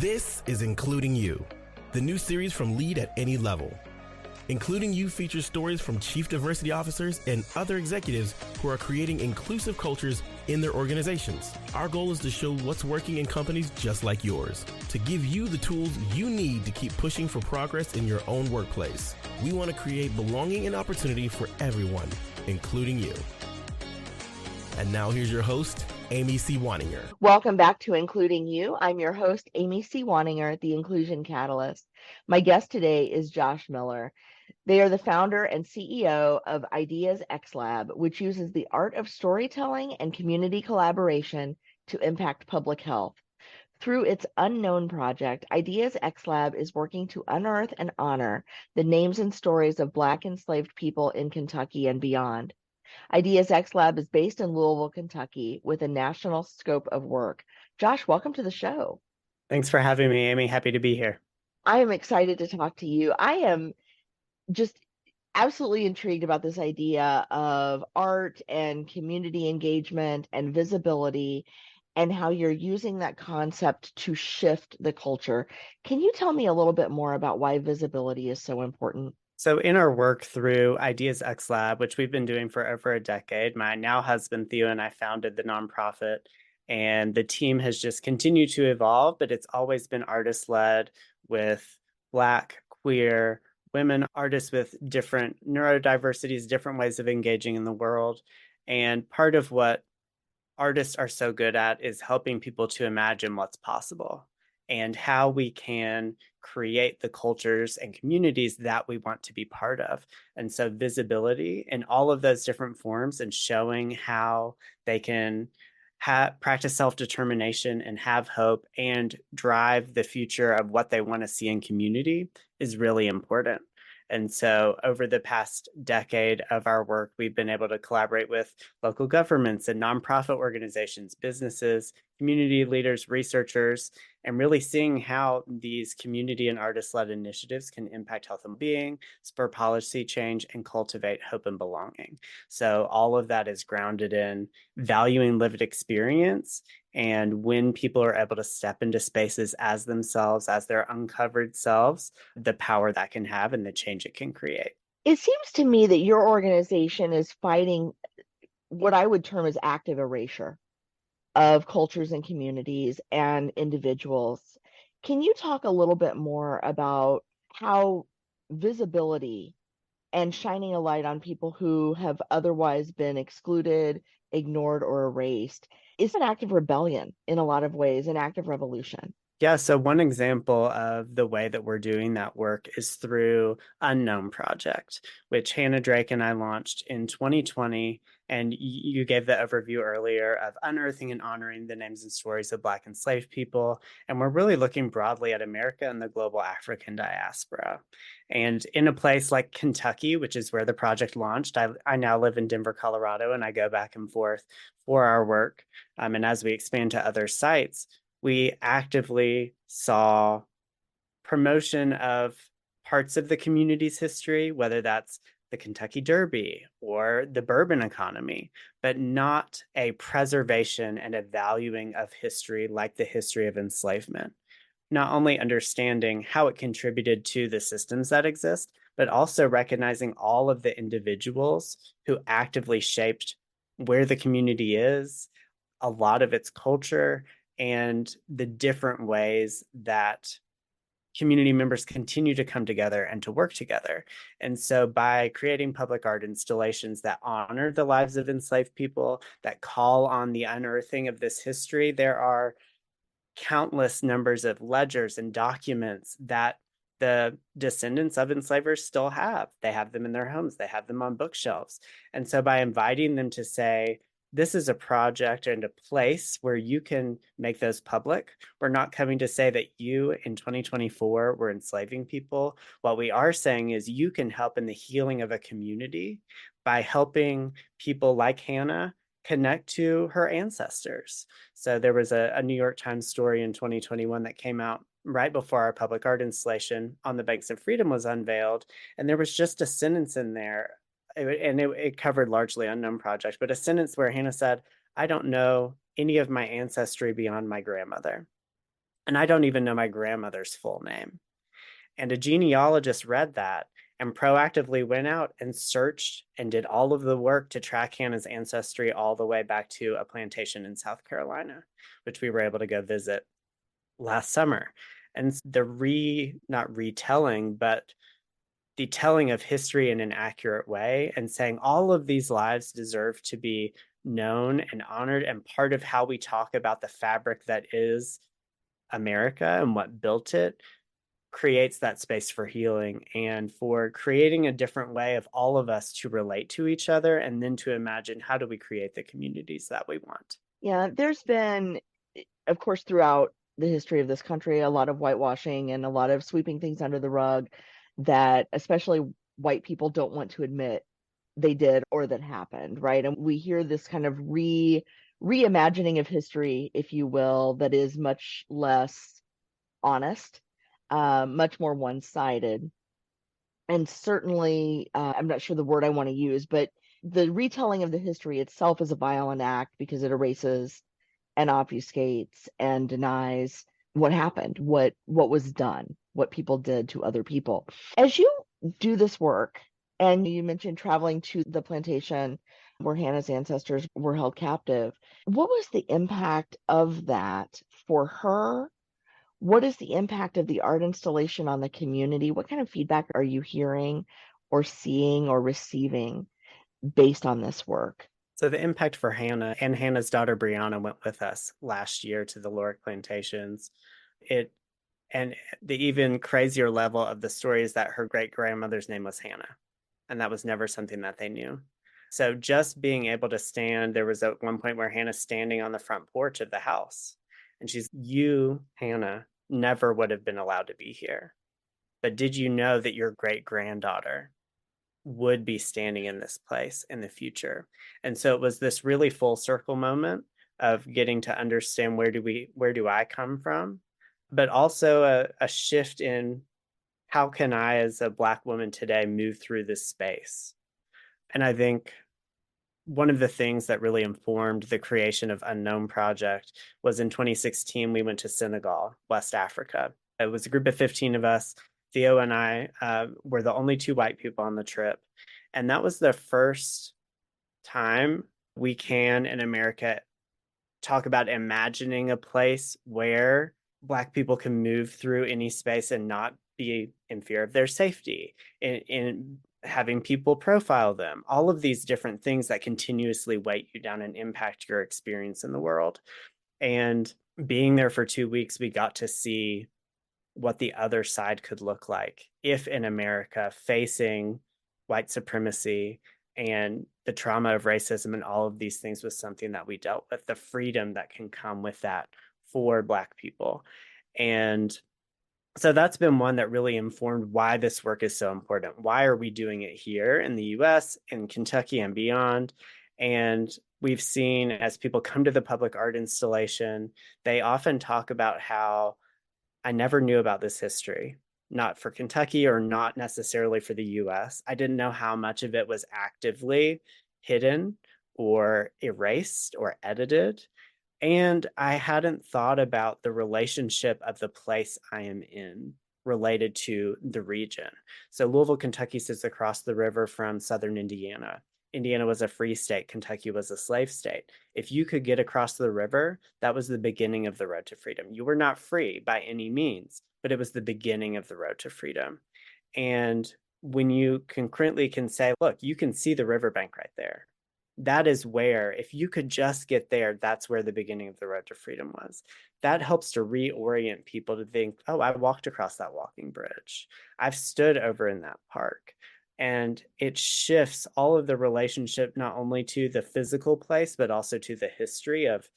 This is Including You, the new series from Lead at Any Level. Including You features stories from chief diversity officers and other executives who are creating inclusive cultures in their organizations. Our goal is to show what's working in companies just like yours, to give you the tools you need to keep pushing for progress in your own workplace. We want to create belonging and opportunity for everyone, including you. And now here's your host, Amy C. Waninger. Welcome back to Including You. I'm your host, Amy C. Waninger, the Inclusion Catalyst. My guest today is Josh Miller. They are the founder and CEO of Ideas xLab, which uses the art of storytelling and community collaboration to impact public health. Through its Unknown project, Ideas xLab is working to unearth and honor the names and stories of Black enslaved people in Kentucky and beyond. Ideas xLab is based in Louisville, Kentucky, with a national scope of work. Josh, welcome to the show. Thanks for having me, Amy. Happy to be here. I am excited to talk to you. I am just absolutely intrigued about this idea of art and community engagement and visibility and how you're using that concept to shift the culture. Can you tell me a little bit more about why visibility is so important? So in our work through Ideas xLab, which we've been doing for over a decade, my now husband, Theo, and I founded the nonprofit, and the team has just continued to evolve, but it's always been artist-led with Black, queer, women artists with different neurodiversities, different ways of engaging in the world. And part of what artists are so good at is helping people to imagine what's possible and how we can create the cultures and communities that we want to be part of. And so visibility in all of those different forms and showing how they can practice self-determination and have hope and drive the future of what they want to see in community is really important. And so over the past decade of our work, we've been able to collaborate with local governments and nonprofit organizations, businesses, community leaders, researchers, and really seeing how these community and artist-led initiatives can impact health and being, spur policy change, and cultivate hope and belonging. So all of that is grounded in valuing lived experience. And when people are able to step into spaces as themselves, as their uncovered selves, the power that can have and the change it can create. It seems to me that your organization is fighting what I would term as active erasure of cultures and communities and individuals. Can you talk a little bit more about how visibility and shining a light on people who have otherwise been excluded, ignored, or erased is an act of rebellion in a lot of ways, an act of revolution? Yeah, so one example of the way that we're doing that work is through Unknown Project, which Hannah Drake and I launched in 2020. And you gave the overview earlier of unearthing and honoring the names and stories of Black enslaved people. And we're really looking broadly at America and the global African diaspora. And in a place like Kentucky, which is where the project launched, I now live in Denver, Colorado, and I go back and forth for our work. And as we expand to other sites, we actively saw promotion of parts of the community's history, whether that's the Kentucky Derby or the bourbon economy, but not a preservation and a valuing of history like the history of enslavement. Not only understanding how it contributed to the systems that exist, but also recognizing all of the individuals who actively shaped where the community is, a lot of its culture, and the different ways that community members continue to come together and to work together. And so by creating public art installations that honor the lives of enslaved people, that call on the unearthing of this history, there are countless numbers of ledgers and documents that the descendants of enslavers still have. They have them in their homes. They have them on bookshelves. And so by inviting them to say, this is a project and a place where you can make those public. We're not coming to say that you in 2024 were enslaving people. What we are saying is you can help in the healing of a community by helping people like Hannah connect to her ancestors. So there was a New York Times story in 2021 that came out right before our public art installation On the Banks of Freedom was unveiled. And there was just a sentence in there, and it covered largely Unknown Project, but a sentence where Hannah said, I don't know any of my ancestry beyond my grandmother. And I don't even know my grandmother's full name. And a genealogist read that and proactively went out and searched and did all of the work to track Hannah's ancestry all the way back to a plantation in South Carolina, which we were able to go visit last summer. And not retelling, but the telling of history in an accurate way and saying all of these lives deserve to be known and honored and part of how we talk about the fabric that is America and what built it creates that space for healing and for creating a different way of all of us to relate to each other and then to imagine how do we create the communities that we want. Yeah, there's been, of course, throughout the history of this country, a lot of whitewashing and a lot of sweeping things under the rug that especially white people don't want to admit they did or that happened, right? And we hear this kind of reimagining of history, if you will, that is much less honest, much more one-sided. And certainly, I'm not sure the word I want to use, but the retelling of the history itself is a violent act because it erases and obfuscates and denies what happened, what was done, what people did to other people. As you do this work, and you mentioned traveling to the plantation where Hannah's ancestors were held captive, what was the impact of that for her? What is the impact of the art installation on the community? What kind of feedback are you hearing or seeing or receiving based on this work? So the impact for Hannah and Hannah's daughter Brianna went with us last year to the Lorik plantations. It and the even crazier level of the story is that her great grandmother's name was Hannah, and that was never something that they knew. So just being able to stand, there was at one point where Hannah's standing on the front porch of the house, and you, Hannah, never would have been allowed to be here. But did you know that your great granddaughter would be standing in this place in the future? And so it was this really full circle moment of getting to understand where do I come from, but also a shift in how can I as a Black woman today move through this space. And I think one of the things that really informed the creation of Unknown Project was in 2016 we went to Senegal, West Africa. It was a group of 15 of us. Theo and I were the only two white people on the trip. And that was the first time we can in America talk about imagining a place where Black people can move through any space and not be in fear of their safety, in having people profile them, all of these different things that continuously weight you down and impact your experience in the world. And being there for 2 weeks, we got to see what the other side could look like if in America facing white supremacy and the trauma of racism and all of these things was something that we dealt with, the freedom that can come with that for Black people. And so that's been one that really informed why this work is so important. Why are we doing it here in the US, in Kentucky and beyond? And we've seen as people come to the public art installation, they often talk about how I never knew about this history, not for Kentucky or not necessarily for the US. I didn't know how much of it was actively hidden or erased or edited. And I hadn't thought about the relationship of the place I am in related to the region. So Louisville, Kentucky sits across the river from southern Indiana. Indiana was a free state. Kentucky was a slave state. If you could get across the river, that was the beginning of the road to freedom. You were not free by any means, but it was the beginning of the road to freedom. And when you concurrently can say, look, you can see the riverbank right there. That is where, if you could just get there, that's where the beginning of the road to freedom was. That helps to reorient people to think, oh, I walked across that walking bridge. I've stood over in that park. And it shifts all of the relationship, not only to the physical place, but also to the history of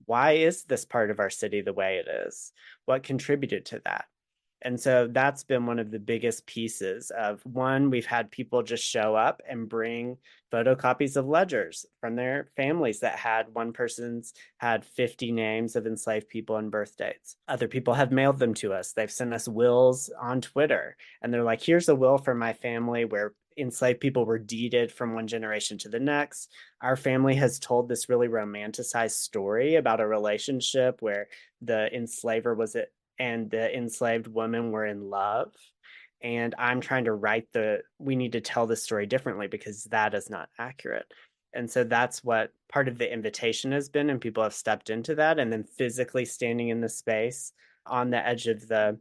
why is this part of our city the way it is? What contributed to that? And so that's been one of the biggest pieces of one, we've had people just show up and bring photocopies of ledgers from their families that had one person's had 50 names of enslaved people and birth dates. Other people have mailed them to us. They've sent us wills on Twitter and they're like, here's a will for my family where enslaved people were deeded from one generation to the next. Our family has told this really romanticized story about a relationship where the enslaver was it and the enslaved woman were in love. And I'm trying to we need to tell this story differently because that is not accurate. And so that's what part of the invitation has been, and people have stepped into that. And then physically standing in the space on the edge of the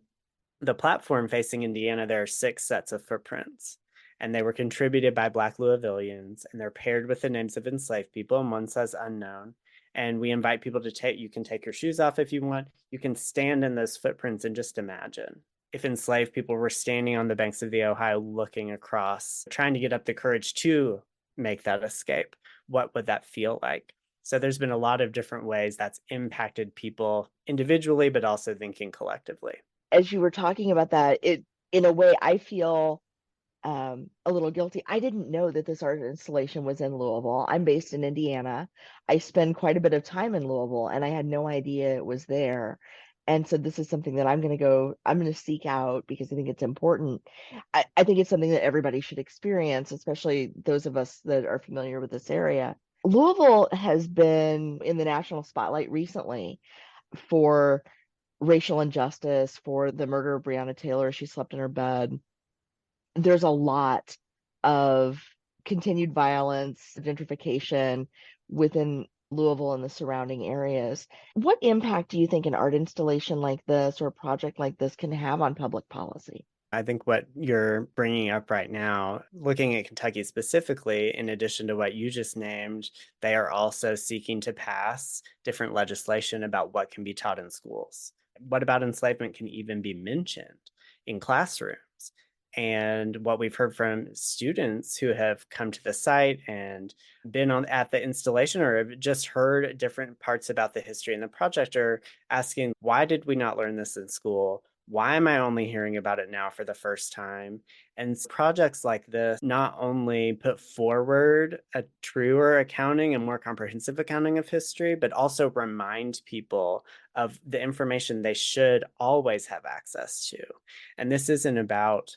platform facing Indiana, there are 6 sets of footprints, and they were contributed by Black Louisvillians, and they're paired with the names of enslaved people, and one says unknown. And we invite people to you can take your shoes off if you want. You can stand in those footprints and just imagine if enslaved people were standing on the banks of the Ohio looking across, trying to get up the courage to make that escape, what would that feel like? So there's been a lot of different ways that's impacted people individually, but also thinking collectively. As you were talking about that, in a way, I feel a little guilty. I didn't know that this art installation was in Louisville. I'm based in Indiana. I spend quite a bit of time in Louisville, and I had no idea it was there. And so this is something that I'm going to seek out because I think it's important. I think it's something that everybody should experience, especially those of us that are familiar with this area. Louisville has been in the national spotlight recently for racial injustice, for the murder of Breonna Taylor. She slept in her bed. There's a lot of continued violence, gentrification within Louisville and the surrounding areas. What impact do you think an art installation like this or a project like this can have on public policy? I think what you're bringing up right now, looking at Kentucky specifically, in addition to what you just named, they are also seeking to pass different legislation about what can be taught in schools. What about enslavement can even be mentioned in classrooms? And what we've heard from students who have come to the site and been at the installation or have just heard different parts about the history in the project are asking, why did we not learn this in school? Why am I only hearing about it now for the first time? And projects like this not only put forward a truer accounting and more comprehensive accounting of history, but also remind people of the information they should always have access to. And this isn't about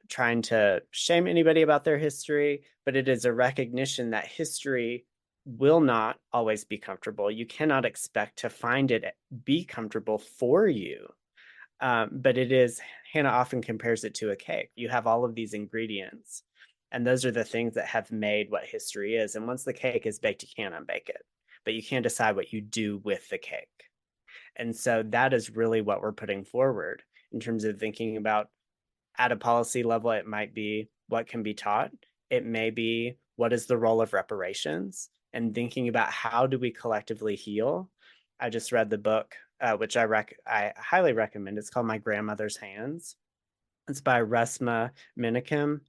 trying to shame anybody about their history, but it is a recognition that history will not always be comfortable. You cannot expect to find it be comfortable for you. But it is, Hannah often compares it to a cake. You have all of these ingredients, and those are the things that have made what history is. And once the cake is baked, you can't unbake it, but you can't decide what you do with the cake. And so that is really what we're putting forward in terms of thinking about at a policy level. It might be what can be taught. It may be what is the role of reparations and thinking about how do we collectively heal. I just read the book, which I highly recommend. It's called My Grandmother's Hands. It's by Resma Menakem,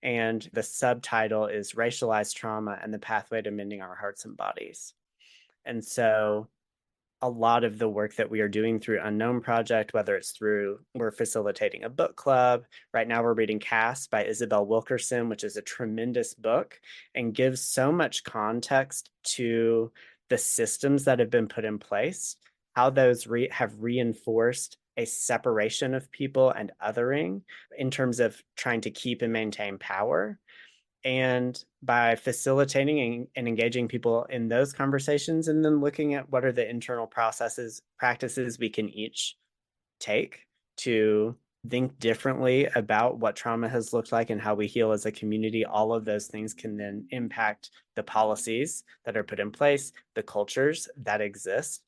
and the subtitle is Racialized Trauma and the Pathway to Mending Our Hearts and Bodies. And so a lot of the work that we are doing through Unknown Project, whether it's we're facilitating a book club. Right now we're reading Caste by Isabel Wilkerson, which is a tremendous book and gives so much context to the systems that have been put in place, how those have reinforced a separation of people and othering in terms of trying to keep and maintain power. And by facilitating and engaging people in those conversations, and then looking at what are the internal practices we can each take to think differently about what trauma has looked like and how we heal as a community, all of those things can then impact the policies that are put in place, the cultures that exist.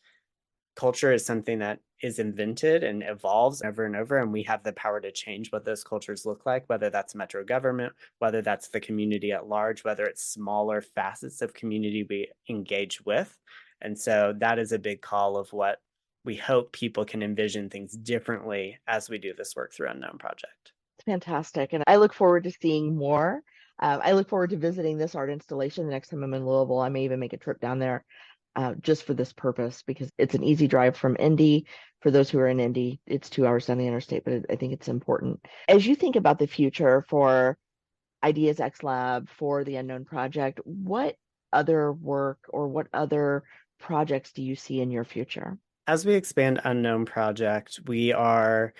Culture is something that is invented and evolves over and over, and we have the power to change what those cultures look like, whether that's metro government, whether that's the community at large, whether it's smaller facets of community we engage with. And so that is a big call of what we hope people can envision things differently as we do this work through Unknown Project. It's fantastic. And I look forward to seeing more. I look forward to visiting this art installation the next time I'm in Louisville. I may even make a trip down there just for this purpose, because it's an easy drive from Indy. For those who are in Indy, it's 2 hours down the interstate, but I think it's important. As you think about the future for Ideas xLab, for the Unknown Project, what other work or what other projects do you see in your future? As we expand Unknown Project, we are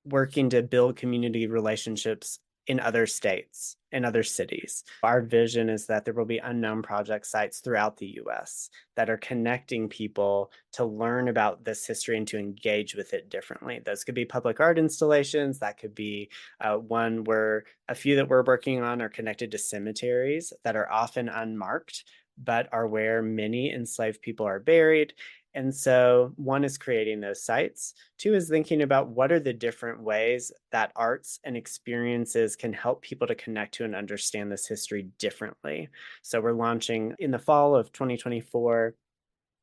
working to build community relationships in other states, in other cities. Our vision is that there will be unknown project sites throughout the US that are connecting people to learn about this history and to engage with it differently. Those could be public art installations, that could be one where a few that we're working on are connected to cemeteries that are often unmarked, but are where many enslaved people are buried. And so one is creating those sites. Two is thinking about what are the different ways that arts and experiences can help people to connect to and understand this history differently. So we're launching in the fall of 2024.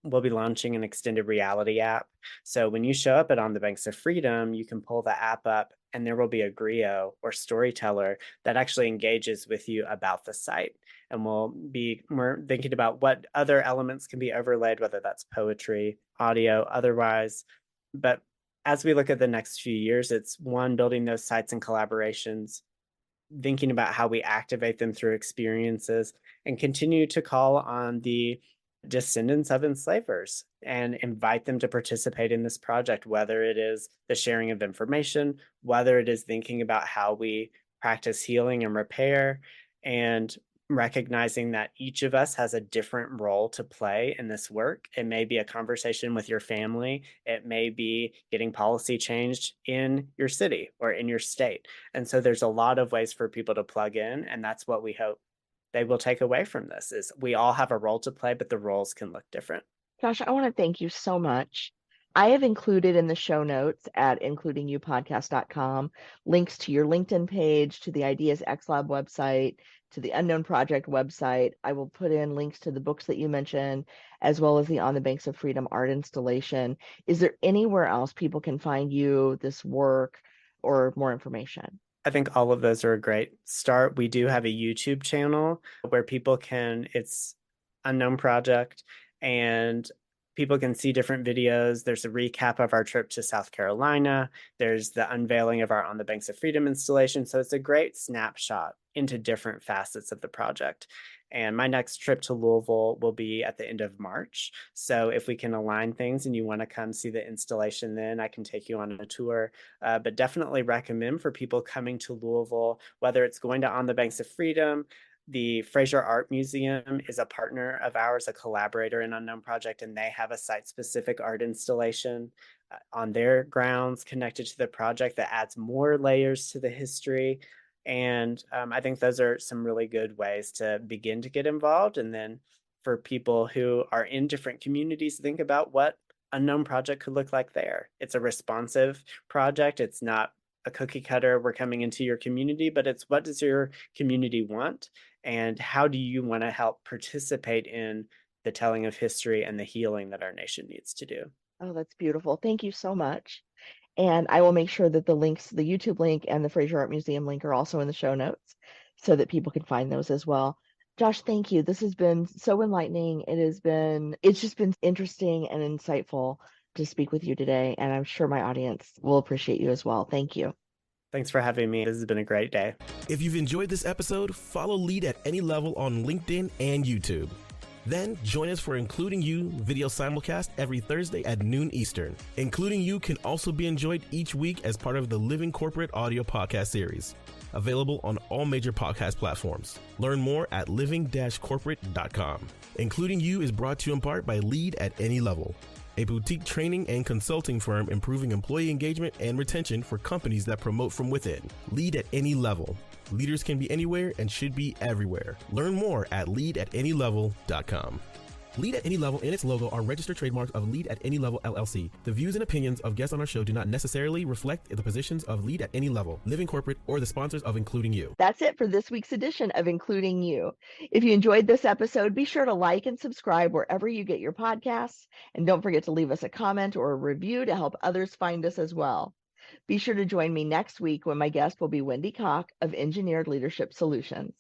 We'll be launching an extended reality app. So when you show up at On the Banks of Freedom, you can pull the app up and there will be a griot or storyteller that actually engages with you about the site. And we're thinking about what other elements can be overlaid, whether that's poetry, audio, otherwise. But as we look at the next few years, it's one, building those sites and collaborations, thinking about how we activate them through experiences, and continue to call on the descendants of enslavers and invite them to participate in this project, whether it is the sharing of information, whether it is thinking about how we practice healing and repair, and recognizing that each of us has a different role to play in this work. It may be a conversation with your family. It may be getting policy changed in your city or in your state. And so there's a lot of ways for people to plug in, and that's what we hope they will take away from this is we all have a role to play, but the roles can look different. Josh, I want to thank you so much. I have included in the show notes at includingyoupodcast.com links to your LinkedIn page, to the Ideas xLab website, to the Unknown Project website. I will put in links to the books that you mentioned, as well as the On the Banks of Freedom art installation. Is there anywhere else people can find you, this work, or more information? I think all of those are a great start. We do have a YouTube channel where it's Unknown Project, and people can see different videos. There's a recap of our trip to South Carolina. There's the unveiling of our On the Banks of Freedom installation. So it's a great snapshot into different facets of the project. And my next trip to Louisville will be at the end of March. So if we can align things and you want to come see the installation, then I can take you on a tour. But definitely recommend for people coming to Louisville, whether it's going to On the Banks of Freedom. The Fraser Art Museum is a partner of ours, a collaborator in Unknown Project, and they have a site-specific art installation on their grounds connected to the project that adds more layers to the history. And I think those are some really good ways to begin to get involved. And then for people who are in different communities, think about what Unknown Project could look like there. It's a responsive project. It's not a cookie cutter, we're coming into your community, but it's what does your community want? And how do you want to help participate in the telling of history and the healing that our nation needs to do? Oh, that's beautiful. Thank you so much. And I will make sure that the links, the YouTube link and the Fraser Art Museum link are also in the show notes so that people can find those as well. Josh, thank you. This has been so enlightening. It's just been interesting and insightful to speak with you today. And I'm sure my audience will appreciate you as well. Thank you. Thanks for having me. This has been a great day. If you've enjoyed this episode, follow Lead at any level on LinkedIn and YouTube. Then join us for Including You video simulcast every Thursday at noon Eastern. Including You can also be enjoyed each week as part of the Living Corporate audio podcast series, available on all major podcast platforms. Learn more at living-corporate.com. Including You is brought to you in part by Lead at Any Level, a boutique training and consulting firm improving employee engagement and retention for companies that promote from within. Lead at Any Level. Leaders can be anywhere and should be everywhere. Learn more at leadatanylevel.com. Lead at Any Level and its logo are registered trademarks of Lead at Any Level LLC. The views and opinions of guests on our show do not necessarily reflect the positions of Lead at Any Level, Living Corporate, or the sponsors of Including You. That's it for this week's edition of Including You. If you enjoyed this episode, be sure to like and subscribe wherever you get your podcasts. And don't forget to leave us a comment or a review to help others find us as well. Be sure to join me next week when my guest will be Wendy Koch of Engineered Leadership Solutions.